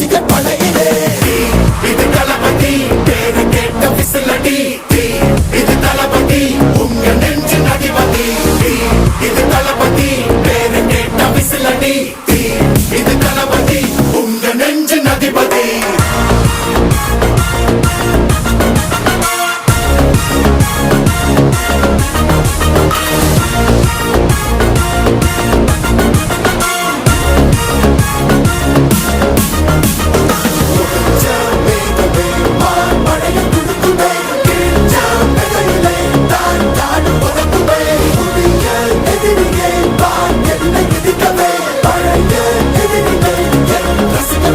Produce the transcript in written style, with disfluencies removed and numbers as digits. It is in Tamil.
இது படையிலே இது தளபதி பேரு கேட்ட விசிலடி இது தளபதி உங்க நெஞ்சு அதிபதி இது தளபதி பேரு கேட்ட விசிலடி இது தளபதி உங்க நெஞ்சு அதிபதி